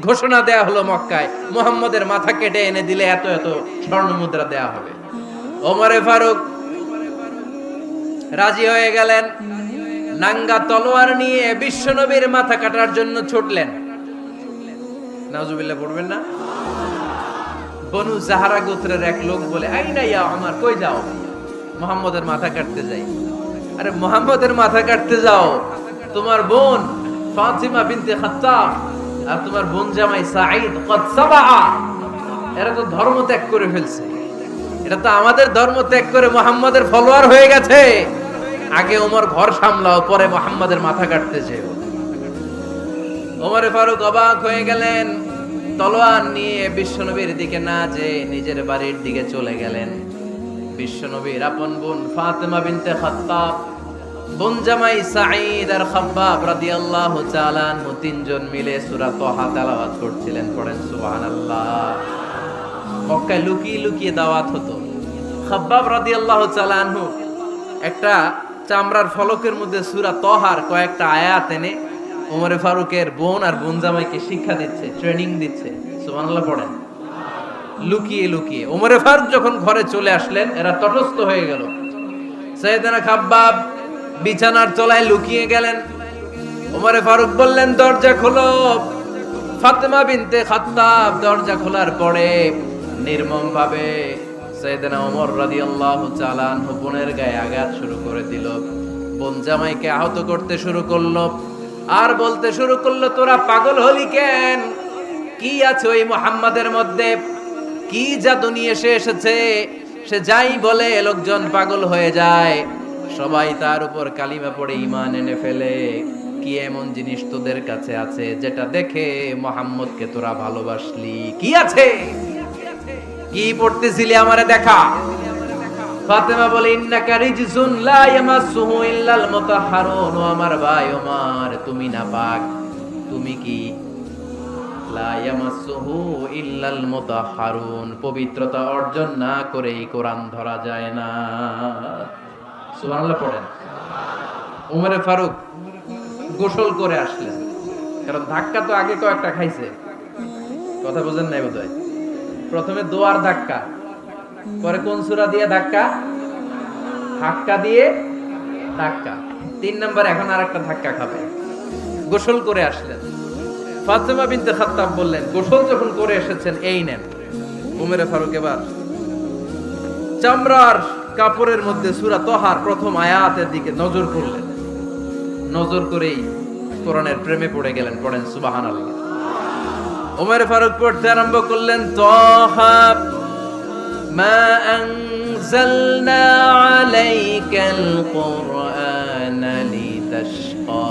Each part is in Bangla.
ঘোষণা দেয়া হলো মক্কায়, মুহাম্মদের মাথা কেটে এনে দিলে এত এত স্বর্ণ মুদ্রা দেয়া হবে। ওমরে ফারুক রাজি হয়ে গেলেন, নাঙ্গা তলোয়ার নিয়ে বিশ্বনবীর মাথা কাটার জন্য ছুটলেন। নাউজুবিল্লাহ পড়বেন না? বনু জাহারা গোত্রের এক লোক বলে, আইনা ইয়া আমার, কই যাও? মুহাম্মদের মাথা কাটতে যাই। আরে মুহাম্মদের মাথা কাটতে যাও? তোমার বোন ফাতিমা বিনতে খাত্তাব আর তোমার বোন জামাই সাঈদ কদ সাবাআ, এরা তো ধর্ম ত্যাগ করে ফেলছে। এটা তো আমাদের ধর্ম ত্যাগ করে মুহাম্মদের ফলোয়ার হয়ে গেছে। আগে ওমর ঘর সামলাও, পরে মুহাম্মদের মাথা কাটতে যেও। ওমরে ফারুক অবাক হয়ে গেলেন, তলোয়ার নিয়ে বিশ্বনবীর দিকে না যেয়ে নিজের বাড়ির দিকে চলে গেলেন। বিশ্বনবীর আপন বোন ফাতেমা বিনতে খাত্তাব, বোন জামাই সাঈদ আর খাব্বাব রাদিয়াল্লাহু তাআলা আনহু তিনজন মিলে সূরা তাহা তেলাওয়াত করছিলেন। পড়েন সুবহানাল্লাহ। মক্কায় লুকিয়ে লুকিয়ে দাওয়াত হতো। খাব্বাব রাদিয়াল্লাহু তাআলা আনহু একটা চামড়ার ফলকের মধ্যে সূরা তাহার কয়েকটা আয়াত এনে ওমরে ফারুকের বোন আর বোন জামাইকে শিক্ষা দিচ্ছে, ট্রেনিং দিচ্ছে। সুবহানাল্লাহ পড়েন। লুকিয়ে লুকিয়ে ওমরে ফারুক যখন ঘরে চলে আসলেন, এরা তটস্থ হয়ে গেল। সাইয়েদনা খাব্বাব বিছানার তলায় লুকিয়ে গেলেন। ওমরে ফারুক বললেন, দরজা খোলো। ফাতেমা বিনতে খাত্তাব দরজা খোলার পরে নির্মম ভাবে সাইয়েদনা ওমর রাদিয়াল্লাহু তাআলা আনহু বোনের গায়ে আঘাত শুরু করে দিল। বোন জামাইকে আহত করতে শুরু করলো আর বলতে শুরু করলো, তোরা পাগল হলি কেন? কি আছে ওই মুহাম্মাদের মধ্যে? কি জাদু নিয়ে এসেছে? সে যাই বলে লোকজন পাগল হয়ে যায়, সবাই তার উপর কালিমা পড়ে ঈমান এনে ফেলে। কি এমন জিনিস তোদের কাছে আছে যেটা দেখে মুহাম্মদকে তোরা ভালোবাসলি? কি আছে? কি পড়তেছিলি আমারে দেখা। ফাতেমা বলে, ইন্নাকা রিজসুন লা ইয়ামাসসুহু ইল্লাল মুতাহহারুন। ও আমার ভাই ওমর, তুমি নাপাক। তুমি কি? লা ইয়ামাসসুহু ইল্লাল মুতাহহারুন, পবিত্রতা অর্জন না করে এই কোরআন ধরা যায় না। সুবহানাল্লাহ পড়েন। ওমরে ফারুক গোসল করে আসলেন, কারণ ধাক্কা তো আগে কয়েকটা খাইছে। কথা বুঝেন নাই বোধহয়? প্রথমে দোয়ার ধাক্কা, পরে কোন সূরা দিয়ে ধাক্কা? ধাক্কা দিয়ে ধাক্কা। 3 নাম্বার এখন আরেকটা ধাক্কা খাবে। গোসল করে আসলেন। ফাতেমা বিনতে খাত্তাব বললেন, গোসল যখন করে এসেছেন, এই নেন। ওমরে ফারুক এবার চামড়ার কাপড়ের মধ্যে সূরা তাহার প্রথম আয়াতের দিকে নজর করলেন। নজর করেই কোরআনের প্রেমে পড়ে গেলেন। পড়েন সুবহানাল্লাহ। ওমরে ফারুক পড়তে আরম্ভ করলেন, তাহা মা আনজালনা আলাইকাল কুরআনা লিতাশকা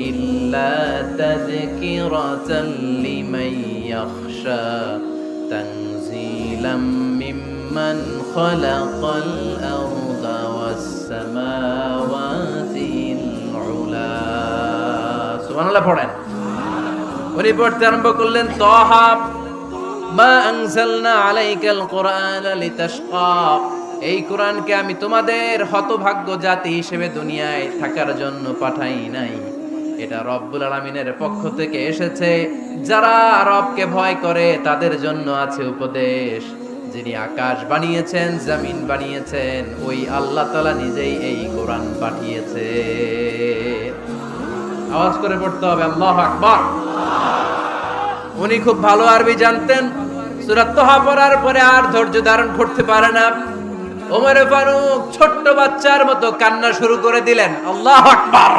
ইল্লা তাযকিরাতাল লিমান ইয়াখশা তানজিলাম মিম্মান খালাকাল আরদা ওয়াস সামাওয়াতিল উলা। সুবহানাল্লাহ পড়েন। উনি পড়তে আরম্ভ করলেন, তাহা মা আনজালনা আলাইকাল কুরআনা লিতাশকা, এই কোরআনকে আমি তোমাদের হতভাগ্য জাতি হিসেবে দুনিয়ায় থাকার জন্য পাঠাই নাই। এটা রব্বুল আলামিনের পক্ষ থেকে এসেছে। যারা রবকে ভয় করে তাদের জন্য আছে উপদেশ। যিনি আকাশ বানিয়েছেন, জমিন বানিয়েছেন, ওই আল্লাহ তাআলা নিজেই এই কোরআন পাঠিয়েছে। আওয়াজ করে পড়তে হবে, আল্লাহু আকবার। উনি খুব ভালো আরবি জানতেন। সূরা তাহা পড়ার পরে আর ধৈর্য ধারণ করতে পারে না। ওমর ফারুক ছোট্ট বাচ্চার মতো কান্না শুরু করে দিলেন। আল্লাহু আকবার।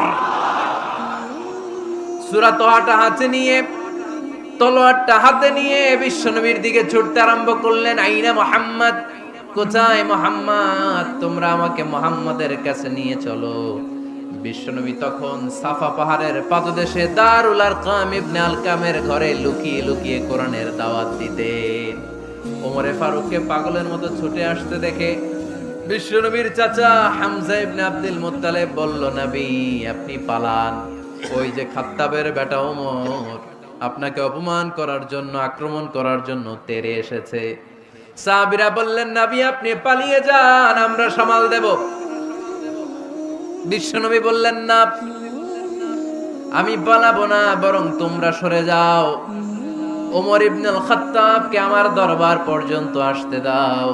সূরা তাহাটা হাতে নিয়ে, তলোয়ারটা হাতে নিয়ে বিশ্বনবীর দিকে ছুটতে আরম্ভ করলেন। আইনা মুহাম্মদ, কোথায় মুহাম্মদ? তোমরা আমাকে মুহাম্মাদের কাছে নিয়ে চলো। বিশ্বনবী তখন সাফা পাহাড়ের পাদদেশে দারুল আরকাম ইবনে আলকামের ঘরে লুকিয়ে লুকিয়ে কোরআনের দাওয়াত দিতেন। ওমরে ফারুককে পাগলের মতো ছুটে আসতে দেখে বিশ্বনবীর চাচা হামজা ইবনে আব্দুল মুত্তালিব বলল, নবী আপনি পালান। ওই যে খাত্তাবের বেটা ওমর আপনাকে অপমান করার জন্য, আক্রমণ করার জন্য তেড়ে এসেছে। সাহাবীরা বললেন, নবী আপনি পালিয়ে যান, আমরা সামাল দেব। বিশ্বনবী বললেন, না আমি পালাবো না, বরং তোমরা সরে যাও। ওমর ইবনুল খাত্তাবকে আমার দরবার পর্যন্ত আসতে দাও।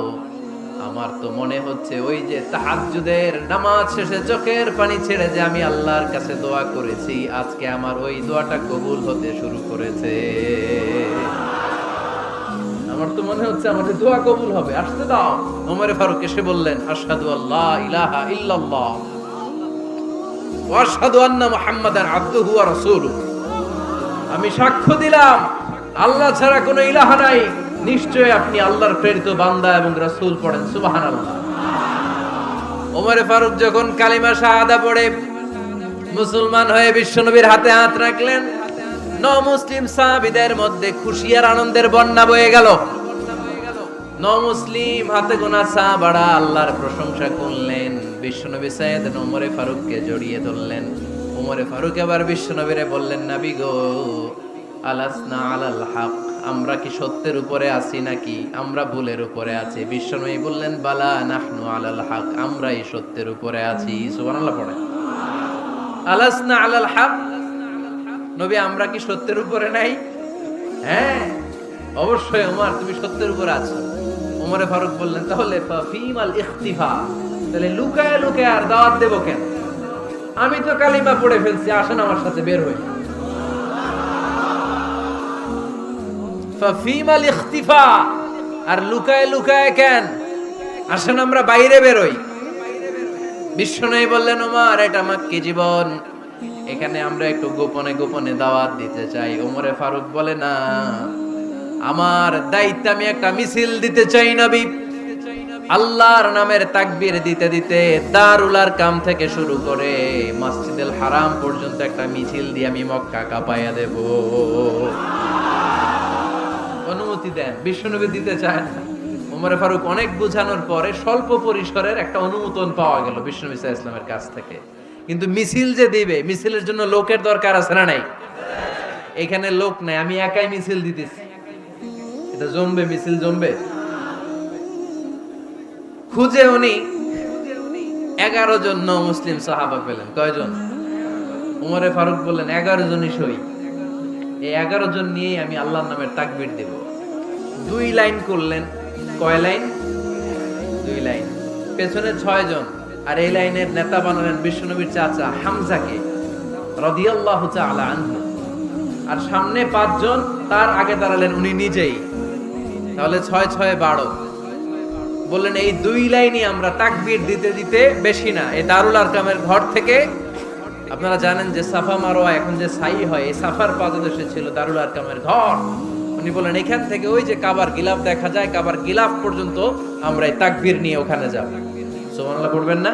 আমার তো মনে হচ্ছে ওই যে তাহাজ্জুদের নামাজ শেষে চোখের পানি ছেড়ে যে আমি আল্লাহর কাছে দোয়া করেছি, আজকে আমার ওই দোয়াটা কবুল হতে শুরু করেছে। আমার তো মনে হচ্ছে আমাদের দোয়া কবুল হবে, আসতে দাও। ওমর ফারুক এসে বললেন, আশহাদু আল্লা ইলাহা ইল্লাল্লাহ ওয়া আশহাদু আন্না মুহাম্মাদান আবদুহু ওয়া রাসূলুহু। আমি সাক্ষ্য দিলাম আল্লাহ ছাড়া কোনো ইলাহা নাই, নিশ্চয় আপনি আল্লাহর প্রেরিত বান্দা এবং রাসূল। পড়েন সুবহানাল্লাহ। ওমর ফারুক যখন কালিমা শাহাদা পড়ে মুসলমান হয়ে বিশ্বনবীর হাতে হাত রাখলেন, মুসলিম সাহাবীদের মধ্যে খুশি আর আনন্দের বন্যা বয়ে গেল। মুসলিম হাতে গোনা সাহাবারা আল্লাহর প্রশংসা করলেন। বিশ্বনবী সাইয়েদনা ওমর ফারুককে জড়িয়ে ধরলেন। ওমর ফারুক এবার বিশ্বনবীরে বললেন, নবী গো, আলাসনা আলাল হক, আমরা কি সত্যের উপরে আছি নাকি আমরা ভুলের উপরে আছি? বিশ্বনবী বললেন, বালা নাহনু আলাল হক, আমরাই সত্যের উপরে আছি। সুবহানাল্লাহ পড়ে। আলাসনা আলাল হক, নবী আমরা কি সত্যের উপরে নাই? হ্যাঁ অবশ্যই ওমর, তুমি সত্যের উপরে আছো। ওমরে ফারুক বললেন, তাহলে ফাফিমাল ইখতিফা, তাহলে লুকায় লুকায় আর দাওয়াত দেব কেন? আমি তো কালিমা পড়ে ফেলছি, আসেন আমার সাথে বের হই। ফাফিমাল ইখতিফা, আর লুকায় লুকায় কেন? আসেন আমরা বাইরে বের হই। বিশ্বনবী বললেন, ওমর এটা মাক্কি জীবন, এখানে আমরা একটু গোপনে গোপনে দাওয়াত দিতে চাই। ওমরে ফারুক বলে, না, আমার দায়িত্ব, আমি একটা মিছিল দিতে চাই নবী। আল্লাহর নামের তাকবীর দিতে দিতে দারুল আরকাম থেকে শুরু করে মসজিদুল হারাম পর্যন্ত একটা মিছিল দিয়ে আমি মক্কা কাঁপাইয়া দেব। অনুমতি দেন। বিশ্বনবী দিতে চায় না। ওমরে ফারুক অনেক বোঝানোর পরে স্বল্প পরিসরের একটা অনুমোদন পাওয়া গেল বিশ্বনবী সাল্লাল্লাহু আলাইহি ওয়াসাল্লামের কাছ থেকে। কিন্তু মিছিল যে দিবে, মিছিলের জন্য লোকের দরকার আছে না নাই? এখানে লোক নাই, আমি একাই মিছিল দিতেছি। এটা জমবে, মিছিল জমবে। খুঁজে উনি 11 জন মুসলিম সাহাবা পেলেন। কয়জন? ওমরে ফারুক বললেন, 11 জনই সই। এই 11 জন নিয়ে আমি আল্লাহর নামের তাকবীর দেব। 2 লাইন করলেন। কয় লাইন? 2 লাইন। পেছনে 6 জন, আর এই লাইনের নেতা বানালেন বিশ্বনবীর চাচা হামজাকে রাদিয়াল্লাহু তাআলা আনহু। আর সামনে 5 জন, তার আগে দাঁড়ালেন উনি নিজেই। তাহলে 6 6 12। বললেন, এই 2 লাইনই আমরা তাকবীর দিতে দিতে, বেশি না, এই দারুল আরকামের ঘর থেকে, আপনারা জানেন যে সাফা মারওয়া এখন যে সাই হয়, এই সাফার পাদদেশে ছিল দারুল আরকামের ঘর। উনি বলেন, এখান থেকে ওই যে কাবার গিলাফ দেখা যায়, কাবার গিলাফ পর্যন্ত আমরা এই তাকবীর নিয়ে ওখানে যাব। সুবহানাল্লাহ পড়বেন না?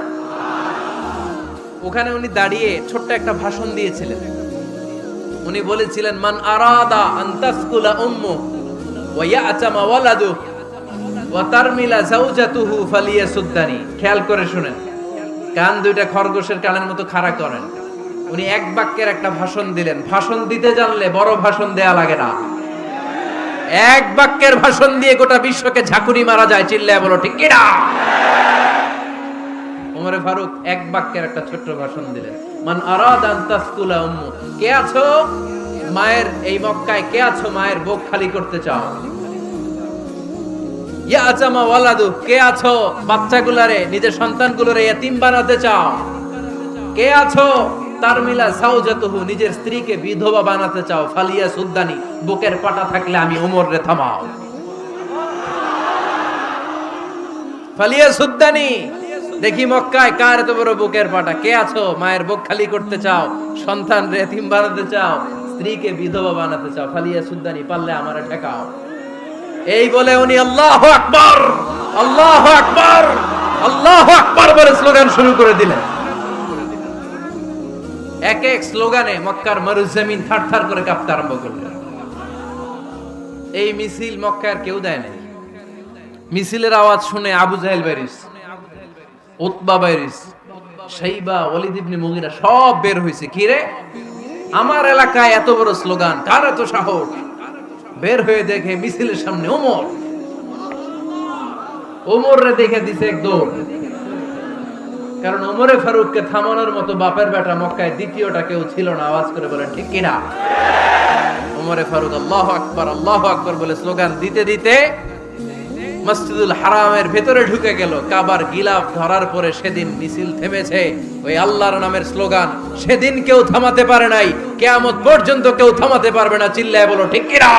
ওখানে উনি দাঁড়িয়ে ছোট্ট একটা ভাষণ দিয়েছিলেন। উনি বলেছিলেন, মান আরাদা আন তাসকুলা উম্মু ওয়া ইয়াতামা ওয়ালাদু ওয়া তারমিলা যাওজাতুহু ফালিয়াসুদ্দানি। খেয়াল করে শুনেন, কান দুইটা খরগোশের কানের মতো খাড়া করেন। উনি এক বাক্যের একটা ভাষণ দিলেন। ভাষণ দিতে জানলে বড় ভাষণ দেয়া লাগে না। এক বাক্যের ভাষণ দিয়ে গোটা বিশ্বকে ঝাঁকুনি মারা যায়। চিল্লায় বলো ঠিক কিনা? ওমরে ফারুক এক বাক্যের একটা ছোট্ট ভাষণ দিলেন। মান আরাদা আন তাসকুলা উম্মু, কে আছো মায়ের এই মক্কায়, কে আছো মায়ের বুক খালি করতে চাও? ইয়াতামা ওয়ালাদু, কে আছো বাচ্চাগুলারে, নিজের সন্তানগুলোরে ইতিম বানাতে চাও? কে আছো তারমিলা যাওজাতুহু, নিজের স্ত্রীকে বিধবা বানাতে চাও? ফালিয়া সুদ্দানি, বুকের পাটা থাকলে আমি ওমর রে থামাও। ফালিয়া সুদ্দানি, দেখি মক্কায় কার এত বড় বুকের পাটা। কে আছো মায়ের বুক খালি করতে চাও, সন্তান রে ইতিম বানাতে চাও, স্ত্রীকে বিধবা বানাতে চাও? ফালিয়া সুদ্দানি, পারলে আমারে ঠেকাও। এই বলে উনি আল্লাহু আকবার, আল্লাহু আকবার, আল্লাহু আকবার বলে স্লোগান শুরু করে দিলেন। এক এক স্লোগানে মক্কার মরুজমিন থারথার করে কাঁপতে আরম্ভ করলেন। এই মিছিল মক্কার কেউ দেয় নাই। মিছিলের আওয়াজ শুনে আবু জাহেল বাইরিস, উতবা বাইরিস, শাইবা, ওয়ালিদ ইবনে মুগিরা সব বের হইছে। কি রে, আমার এলাকায় এত বড় স্লোগান, কার এত সাহস? বের হয়ে দেখে মিছিলের সামনে ওমর। ওমর রে দেখে দিছে এক দৌড়। কারণ ওমরে ফারুককে থামানোর মতো বাপের বেটা মক্কায় দ্বিতীয়টা কেউ ছিল না। আওয়াজ করে বলেন ঠিক কিনা? ওমরে ফারুক আল্লাহু আকবার বলে স্লোগান দিতে দিতে মসজিদুল হারামের ভেতরে ঢুকে গেল। কাবার গিলাফ ধরার পরে সেদিন মিছিল থেমেছে ওই আল্লাহর নামের স্লোগান সেদিন কেউ থামাতে পারে নাই, কিয়ামত পর্যন্ত কেউ থামাতে পারবে না। চিল্লায় বলো ঠিক কিনা?